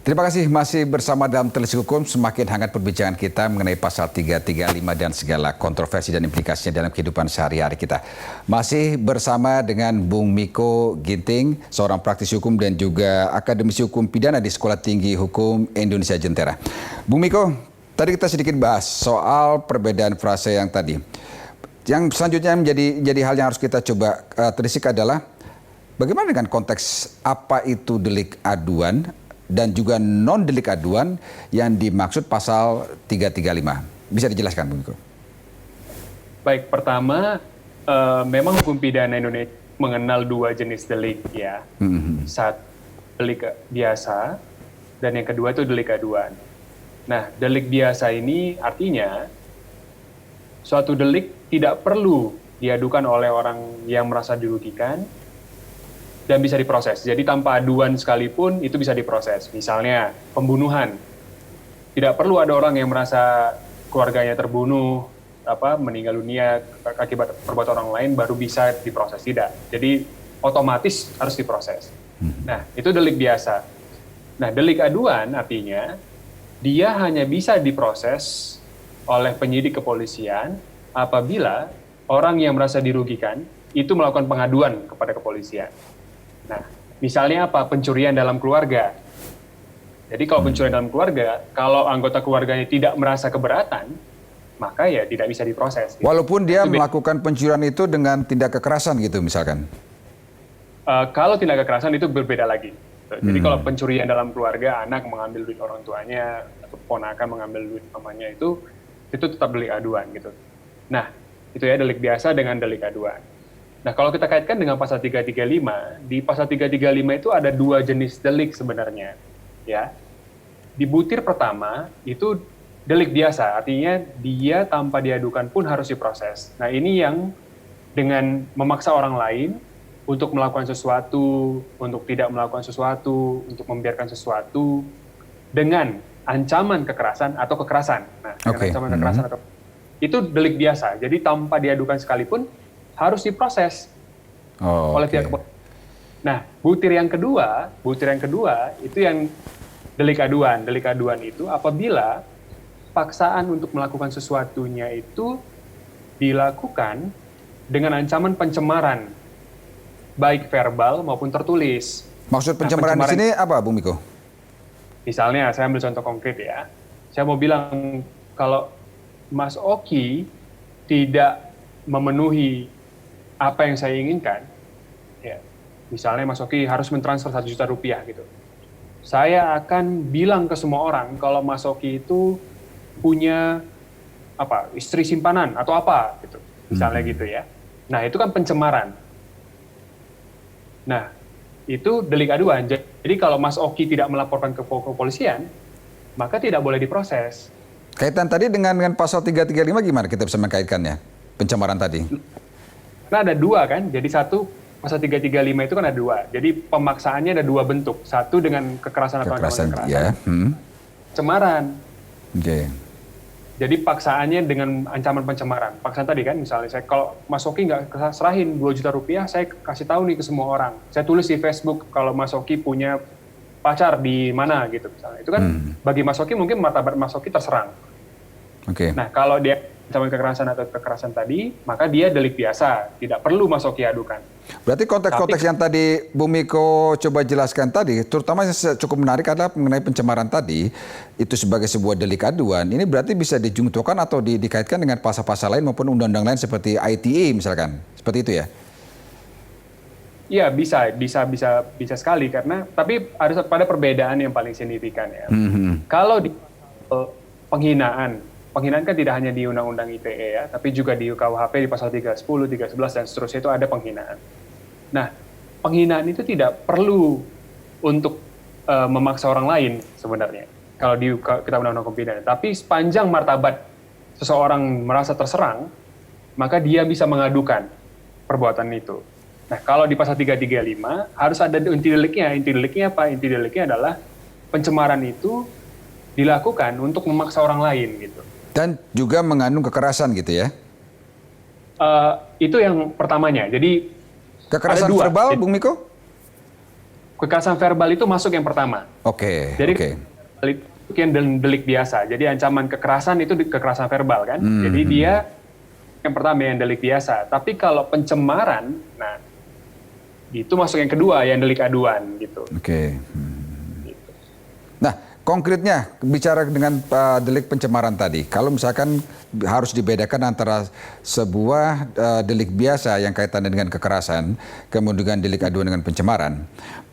Terima kasih masih bersama dalam Telisik Hukum. Semakin hangat perbincangan kita mengenai pasal 335 dan segala kontroversi dan implikasinya dalam kehidupan sehari-hari kita. Masih bersama dengan Bung Miko Ginting, seorang praktisi hukum dan juga akademisi hukum pidana di Sekolah Tinggi Hukum Indonesia Jentera. Bung Miko, tadi kita sedikit bahas soal perbedaan frase yang tadi. Yang selanjutnya menjadi hal yang harus kita coba telisik adalah bagaimana dengan konteks apa itu delik aduan dan juga non-delik aduan yang dimaksud pasal 335. Bisa dijelaskan, Bung Miko? Baik, pertama, memang hukum pidana Indonesia mengenal dua jenis delik ya. Satu, delik biasa, dan yang kedua itu delik aduan. Nah, delik biasa ini artinya suatu delik tidak perlu diadukan oleh orang yang merasa dirugikan dan bisa diproses. Jadi tanpa aduan sekalipun itu bisa diproses. Misalnya pembunuhan. Tidak perlu ada orang yang merasa keluarganya terbunuh, meninggal dunia akibat perbuatan orang lain baru bisa diproses. Tidak. Jadi otomatis harus diproses. Nah, itu delik biasa. Nah, delik aduan artinya dia hanya bisa diproses oleh penyidik kepolisian apabila orang yang merasa dirugikan itu melakukan pengaduan kepada kepolisian. Nah, misalnya apa? Pencurian dalam keluarga. Jadi kalau pencurian dalam keluarga, kalau anggota keluarganya tidak merasa keberatan, maka ya tidak bisa diproses. Walaupun dia melakukan pencurian itu dengan tindak kekerasan gitu misalkan? Kalau tindak kekerasan itu berbeda lagi. Jadi kalau pencurian dalam keluarga, anak mengambil duit orang tuanya, atau ponakan mengambil duit mamanya itu tetap delik aduan gitu. Nah, itu ya delik biasa dengan delik aduan. Nah, kalau kita kaitkan dengan pasal 335, di pasal 335 itu ada dua jenis delik sebenarnya, ya. Di butir pertama itu delik biasa, artinya dia tanpa diadukan pun harus diproses. Nah, ini yang dengan memaksa orang lain untuk melakukan sesuatu, untuk tidak melakukan sesuatu, untuk membiarkan sesuatu dengan ancaman kekerasan atau kekerasan. Nah, dengan ancaman kekerasan atau itu delik biasa. Jadi tanpa diadukan sekalipun harus diproses oleh pihak kepolisian. Nah, butir yang kedua itu yang delik aduan. Delik aduan itu apabila paksaan untuk melakukan sesuatunya itu dilakukan dengan ancaman pencemaran, baik verbal maupun tertulis. Maksud pencemaran di sini apa, Bung Miko? Misalnya, saya ambil contoh konkret ya. Saya mau bilang kalau Mas Oki tidak memenuhi apa yang saya inginkan, ya, misalnya Mas Oki harus mentransfer 1 juta rupiah gitu. Saya akan bilang ke semua orang kalau Mas Oki itu punya istri simpanan atau apa gitu, misalnya gitu ya. Nah, itu kan pencemaran. Nah, itu delik aduan. Jadi kalau Mas Oki tidak melaporkan ke kepolisian, maka tidak boleh diproses. Kaitan tadi dengan pasal 335 gimana kita bisa mengkaitkannya? Pencemaran tadi. Karena ada dua kan, jadi satu, pasal 335 itu kan ada dua. Jadi pemaksaannya ada dua bentuk. Satu dengan kekerasan atau ancaman kekerasan. Ya. Pencemaran. Oke. Jadi paksaannya dengan ancaman pencemaran. Paksaan tadi kan, misalnya kalau Mas Oki nggak serahin 2 juta rupiah, saya kasih tahu nih ke semua orang. Saya tulis di Facebook kalau Mas Oki punya pacar di mana gitu misalnya. Itu kan bagi Mas Oki mungkin martabat Mas Oki terserang. Oke. Nah, kalau dia ancaman kekerasan atau kekerasan tadi, maka dia delik biasa, tidak perlu Mas Oki adukan. Berarti konteks-konteks yang tadi Bung Miko coba jelaskan tadi, terutama yang cukup menarik adalah mengenai pencemaran tadi, itu sebagai sebuah delik aduan. Ini berarti bisa dijungtokan atau dikaitkan dengan pasal-pasal lain maupun undang-undang lain seperti ITE misalkan, seperti itu ya? Iya, bisa sekali karena tapi harus pada perbedaan yang paling signifikan ya. Kalau di penghinaan kan tidak hanya di Undang-Undang ITE ya, tapi juga di KUHP di pasal 310, 311 dan seterusnya itu ada penghinaan. Nah, penghinaan itu tidak perlu untuk memaksa orang lain sebenarnya kalau di Kitab Undang-Undang Hukum Pidana. Tapi sepanjang martabat seseorang merasa terserang, maka dia bisa mengadukan perbuatan itu. Nah, kalau di pasal 335 harus ada inti deliknya. Inti deliknya apa? Inti deliknya adalah pencemaran itu dilakukan untuk memaksa orang lain gitu. Dan juga mengandung kekerasan gitu ya? Itu yang pertamanya. Jadi kekerasan verbal, Bung Miko? kekerasan verbal itu masuk yang pertama. Oke. Jadi itu yang delik biasa. Jadi ancaman kekerasan itu kekerasan verbal kan. Jadi dia yang pertama yang delik biasa. Tapi kalau pencemaran, nah itu masuk yang kedua yang delik aduan gitu. Oke. Nah, konkretnya bicara dengan delik pencemaran tadi, kalau misalkan harus dibedakan antara sebuah delik biasa yang kaitannya dengan kekerasan, kemudian delik aduan dengan pencemaran.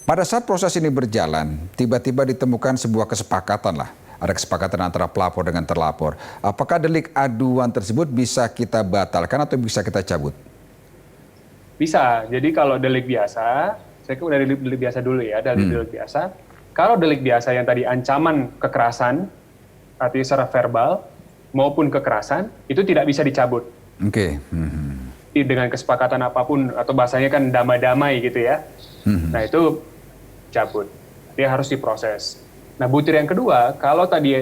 Pada saat proses ini berjalan, tiba-tiba ditemukan sebuah kesepakatan lah. Ada kesepakatan antara pelapor dengan terlapor. Apakah delik aduan tersebut bisa kita batalkan atau bisa kita cabut? Bisa. Jadi kalau delik biasa, saya dari delik biasa dulu ya, dari delik biasa. Kalau delik biasa yang tadi ancaman kekerasan, artinya secara verbal maupun kekerasan, itu tidak bisa dicabut. Oke. Dengan kesepakatan apapun, atau bahasanya kan damai-damai gitu ya. Nah itu cabut. Dia harus diproses. Nah butir yang kedua, kalau tadi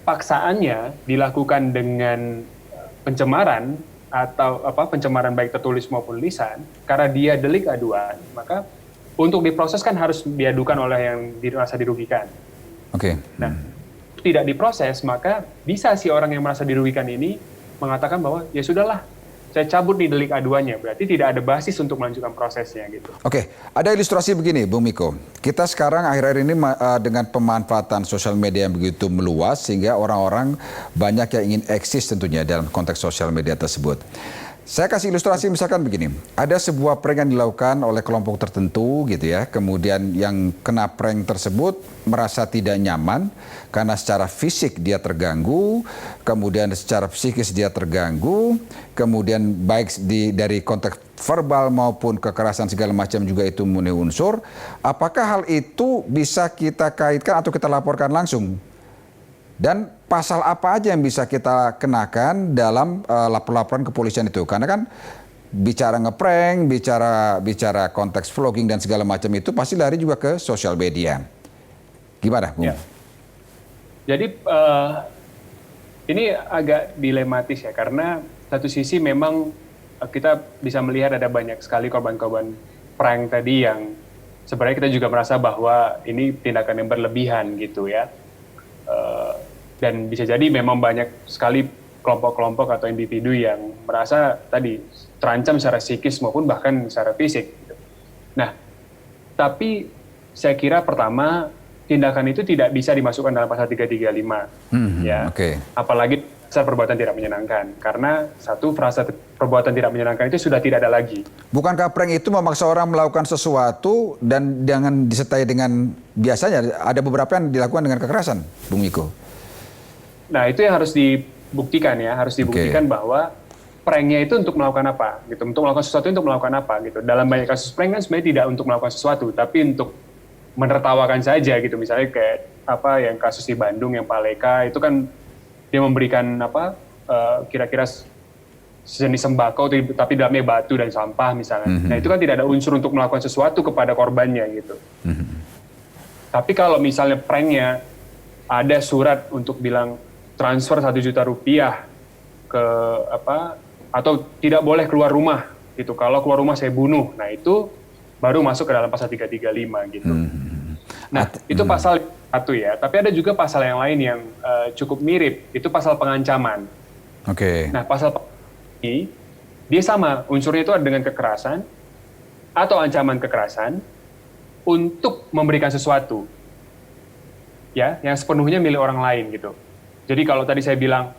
paksaannya dilakukan dengan pencemaran, atau pencemaran baik tertulis maupun lisan, karena dia delik aduan, maka untuk diproses kan harus diadukan oleh yang merasa dirugikan. Oke. Nah, tidak diproses, maka bisa si orang yang merasa dirugikan ini mengatakan bahwa ya sudahlah, saya cabut nih delik aduannya, berarti tidak ada basis untuk melanjutkan prosesnya gitu. Oke, ada ilustrasi begini, Bung Miko. Kita sekarang akhir-akhir ini dengan pemanfaatan sosial media yang begitu meluas, sehingga orang-orang banyak yang ingin eksis tentunya dalam konteks sosial media tersebut. Saya kasih ilustrasi misalkan begini, ada sebuah prank yang dilakukan oleh kelompok tertentu gitu ya, kemudian yang kena prank tersebut merasa tidak nyaman karena secara fisik dia terganggu, kemudian secara psikis dia terganggu, kemudian baik dari konteks verbal maupun kekerasan segala macam juga itu memenuhi unsur. Apakah hal itu bisa kita kaitkan atau kita laporkan langsung? Dan pasal apa aja yang bisa kita kenakan dalam laporan kepolisian itu? Karena kan bicara ngeprank, bicara konteks vlogging dan segala macam itu pasti lari juga ke sosial media. Gimana, Bung? Ya. Jadi ini agak dilematis ya, karena satu sisi memang kita bisa melihat ada banyak sekali korban-korban prank tadi yang sebenarnya kita juga merasa bahwa ini tindakan yang berlebihan gitu ya. Dan bisa jadi memang banyak sekali kelompok-kelompok atau individu yang merasa tadi terancam secara psikis maupun bahkan secara fisik. Gitu. Nah, tapi saya kira pertama tindakan itu tidak bisa dimasukkan dalam pasal 335, ya. Okay. Apalagi pasal perbuatan tidak menyenangkan, karena satu frasa perbuatan tidak menyenangkan itu sudah tidak ada lagi. Bukankah prank itu memaksa orang melakukan sesuatu dan jangan disertai dengan biasanya ada beberapa yang dilakukan dengan kekerasan, Bung Miko? Nah, itu yang harus dibuktikan ya, harus dibuktikan bahwa pranknya itu untuk melakukan apa, gitu, untuk melakukan sesuatu untuk melakukan apa, gitu. Dalam banyak kasus prank kan sebenarnya tidak untuk melakukan sesuatu, tapi untuk menertawakan saja, gitu. Misalnya kayak yang kasus di Bandung yang Paleka itu kan dia memberikan kira-kira sejenis sembako, tapi dalamnya batu dan sampah misalnya. Nah itu kan tidak ada unsur untuk melakukan sesuatu kepada korbannya gitu. Tapi kalau misalnya pranknya ada surat untuk bilang transfer 1 juta rupiah ke atau tidak boleh keluar rumah gitu. Kalau keluar rumah saya bunuh. Nah itu baru masuk ke dalam pasal 335 gitu. Nah itu pasal satu ya. Tapi ada juga pasal yang lain yang cukup mirip. Itu pasal pengancaman. Oke. Nah pasal ini dia sama unsurnya itu ada dengan kekerasan atau ancaman kekerasan untuk memberikan sesuatu. Ya, yang sepenuhnya milik orang lain gitu. Jadi kalau tadi saya bilang,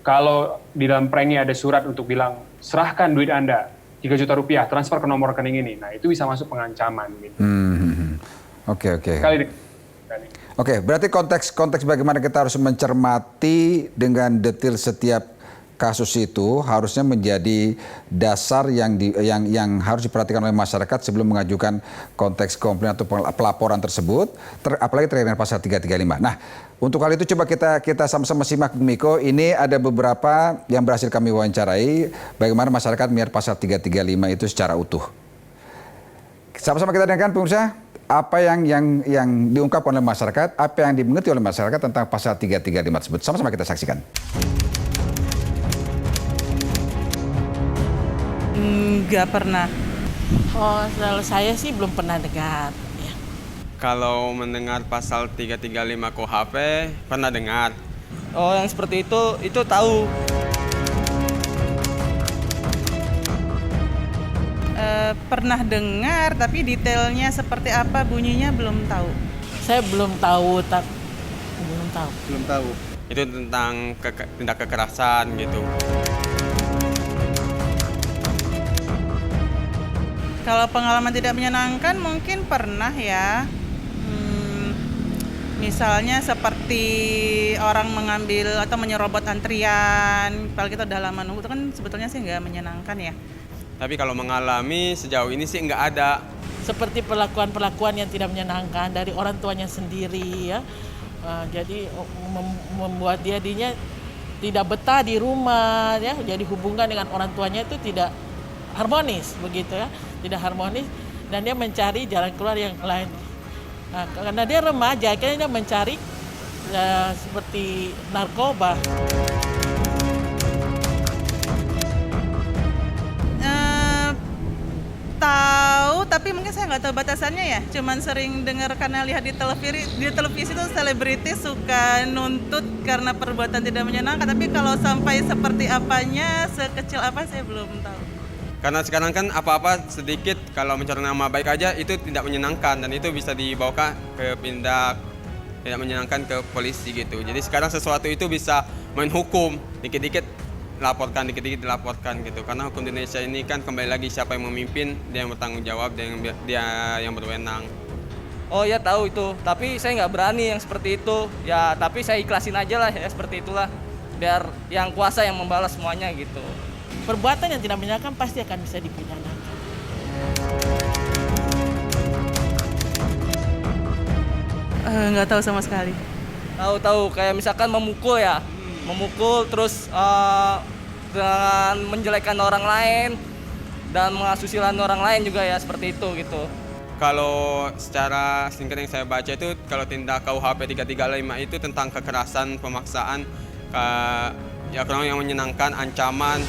kalau di dalam pranknya ada surat untuk bilang, serahkan duit Anda, 3 juta rupiah, transfer ke nomor rekening ini. Nah, itu bisa masuk pengancaman gitu. Oke. Oke, berarti konteks bagaimana kita harus mencermati dengan detail setiap kasus itu harusnya menjadi dasar yang harus diperhatikan oleh masyarakat sebelum mengajukan konteks komplain atau pelaporan tersebut, apalagi terkait dengan pasal 335. Nah, untuk hal itu coba kita sama-sama simak, Bung Miko. Ini ada beberapa yang berhasil kami wawancarai bagaimana masyarakat melihat pasal 335 itu secara utuh. Sama-sama kita dengarkan, pemirsa, apa yang diungkapkan oleh masyarakat, apa yang dimengerti oleh masyarakat tentang pasal 335 tersebut. Sama-sama kita saksikan. Nggak pernah. Oh, kalau saya sih belum pernah dengar. Kalau mendengar pasal 335 KUHP, pernah dengar. Oh, yang seperti itu tahu. Pernah dengar, tapi detailnya seperti apa bunyinya belum tahu. Saya belum tahu, belum tahu. Belum tahu. Itu tentang tindak kekerasan gitu. Kalau pengalaman tidak menyenangkan mungkin pernah ya. Misalnya seperti orang mengambil atau menyerobot antrian, kalau kita udah lama nunggu itu kan sebetulnya sih nggak menyenangkan ya. Tapi kalau mengalami sejauh ini sih nggak ada. Seperti perlakuan-perlakuan yang tidak menyenangkan dari orang tuanya sendiri ya. Jadi membuat dianya tidak betah di rumah ya. Jadi hubungan dengan orang tuanya itu tidak harmonis begitu ya. Tidak harmonis dan dia mencari jalan keluar yang lain. Nah, karena dia remaja, akhirnya dia mencari seperti narkoba. Tahu, tapi mungkin saya nggak tahu batasannya ya. Cuman sering dengar karena lihat di televisi itu selebriti suka nuntut karena perbuatan tidak menyenangkan. Tapi kalau sampai seperti apanya, sekecil apa saya belum tahu. Karena sekarang kan apa-apa sedikit kalau mencari nama baik aja itu tidak menyenangkan dan itu bisa dibawa ke tindak tidak menyenangkan ke polisi gitu. Jadi sekarang sesuatu itu bisa main hukum, dikit-dikit laporkan, dikit-dikit dilaporkan gitu. Karena hukum di Indonesia ini kan kembali lagi siapa yang memimpin, dia yang bertanggung jawab, dia yang berwenang. Oh ya tahu itu, tapi saya nggak berani yang seperti itu. Ya tapi saya ikhlasin aja lah ya seperti itulah. Biar yang kuasa yang membalas semuanya gitu. Perbuatan yang tidak menyenangkan pasti akan bisa dipidanakan. Nggak tahu sama sekali. Tahu kayak misalkan memukul ya, memukul terus dengan menjelekkan orang lain dan mengasusila orang lain juga ya seperti itu gitu. Kalau secara singkat yang saya baca itu kalau tindak KUHP 335 itu tentang kekerasan, pemaksaan, ya kurang yang menyenangkan, ancaman.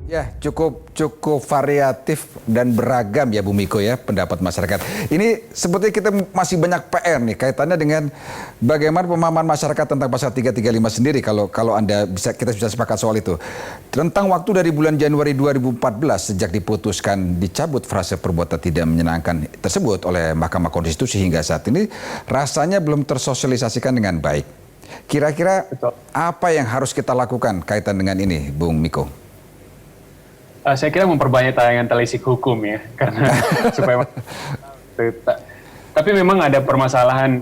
Ya, cukup variatif dan beragam ya Bu Miko ya pendapat masyarakat. Ini seperti kita masih banyak PR nih kaitannya dengan bagaimana pemahaman masyarakat tentang pasal 335 sendiri kalau kita bisa sepakat soal itu. Tentang waktu dari bulan Januari 2014 sejak diputuskan dicabut frase perbuatan tidak menyenangkan tersebut oleh Mahkamah Konstitusi hingga saat ini rasanya belum tersosialisasikan dengan baik. Kira-kira apa yang harus kita lakukan kaitan dengan ini, Bung Miko? Saya kira memperbanyak tayangan telisik hukum ya, karena supaya tapi memang ada permasalahan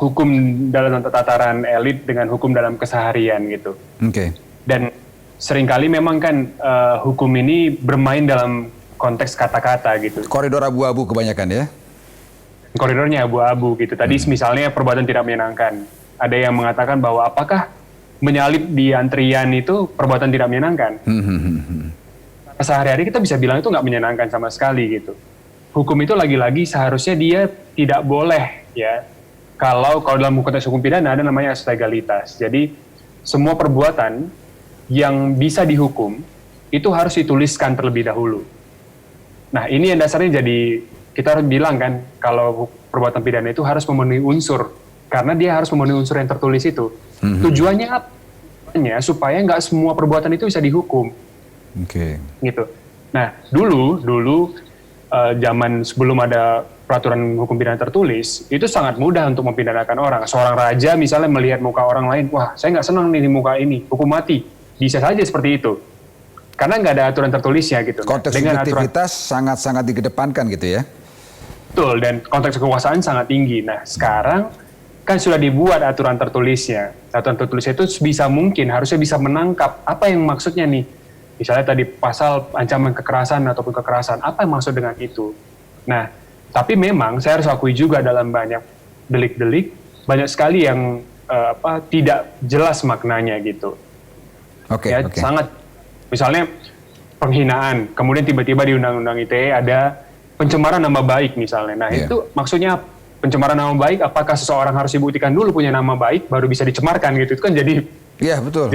hukum dalam tataran elit dengan hukum dalam keseharian gitu. Oke. Dan seringkali memang kan hukum ini bermain dalam konteks kata-kata gitu. Koridor abu-abu kebanyakan ya? Koridornya abu-abu gitu. Tadi misalnya perbuatan tidak menyenangkan. Ada yang mengatakan bahwa apakah menyalip di antrian itu perbuatan tidak menyenangkan. Sehari-hari kita bisa bilang itu nggak menyenangkan sama sekali gitu. Hukum itu lagi-lagi seharusnya dia tidak boleh ya. Kalau dalam konteks hukum pidana ada namanya asas legalitas. Jadi semua perbuatan yang bisa dihukum itu harus dituliskan terlebih dahulu. Nah ini yang dasarnya jadi kita harus bilang kan kalau perbuatan pidana itu harus memenuhi unsur. Karena dia harus memenuhi unsur yang tertulis itu. Tujuannya apa? Supaya nggak semua perbuatan itu bisa dihukum. Oke. Gitu. Nah, dulu zaman sebelum ada peraturan hukum pidana tertulis, itu sangat mudah untuk mempidanakan orang. Seorang raja misalnya melihat muka orang lain, wah saya nggak senang nih di muka ini, hukum mati. Bisa saja seperti itu. Karena nggak ada aturan tertulisnya gitu. Konteks subjektivitas sangat-sangat dikedepankan gitu ya? Betul, dan konteks kekuasaan sangat tinggi. Nah, sekarang kan sudah dibuat aturan tertulisnya. Aturan tertulisnya itu bisa mungkin, harusnya bisa menangkap apa yang maksudnya nih. Misalnya tadi pasal ancaman kekerasan ataupun kekerasan, apa yang maksud dengan itu. Nah, tapi memang saya harus akui juga dalam banyak delik-delik, banyak sekali yang tidak jelas maknanya gitu. Oke. Sangat, misalnya penghinaan, kemudian tiba-tiba di Undang-Undang ITE ada pencemaran nama baik misalnya. Nah itu maksudnya pencemaran nama baik, apakah seseorang harus dibuktikan dulu punya nama baik baru bisa dicemarkan gitu? Itu kan jadi betul.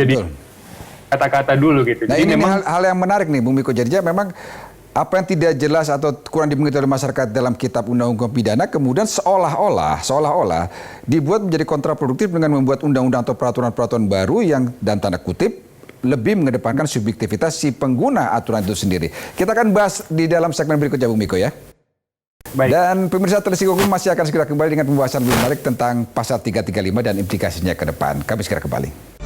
kata-kata dulu gitu. Nah jadi ini memang hal yang menarik nih Bung Miko. Jadi memang apa yang tidak jelas atau kurang dimengerti oleh masyarakat dalam kitab undang-undang pidana kemudian seolah-olah dibuat menjadi kontraproduktif dengan membuat undang-undang atau peraturan-peraturan baru yang dan tanda kutip lebih mengedepankan subjektivitas si pengguna aturan itu sendiri. Kita akan bahas di dalam segmen berikutnya, Bung Miko ya. Baik. Dan pemirsa Televisi Hukum masih akan segera kembali dengan pembahasan lebih menarik tentang pasal 335 dan implikasinya ke depan. Kami segera kembali.